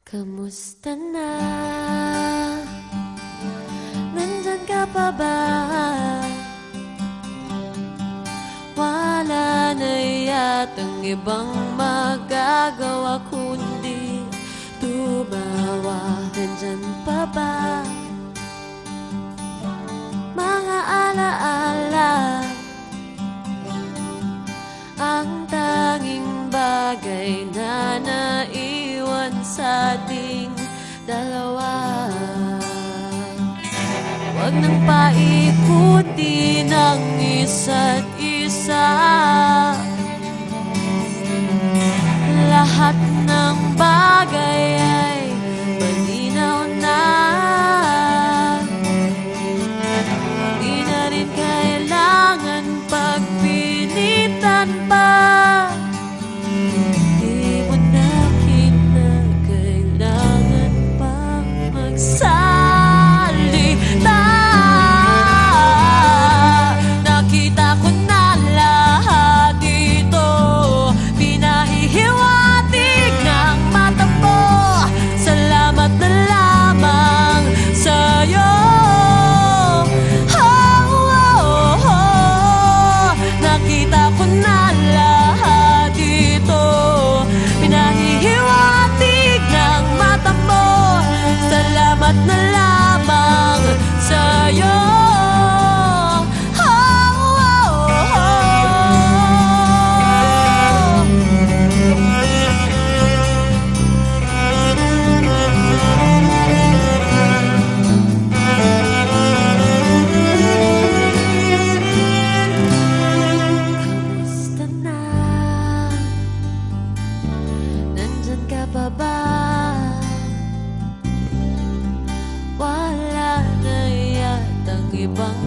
Kamusta na? Nandyan ka pa ba? Wala na yatang ibang magagawa kundi tumawa. Nandyan pa ba mga alaala? Ang tanging bagay na naiwan sa ating dalawa. Huwag nang paikutin ang isa't isa. Lahat ng bagay ay malinaw na. Di na rin kailangan pagpilitan pa. Di mo na kinakailangan pang magsalita. Nakita ko na lahat ito, pinahihiwatig ng mata mo. Salamat na lamang sa'yo. Nakita ko na lahat ito, pinahihiwatig ng mata mo. Salamat na lamang sa'yo. Wala na yatang ibang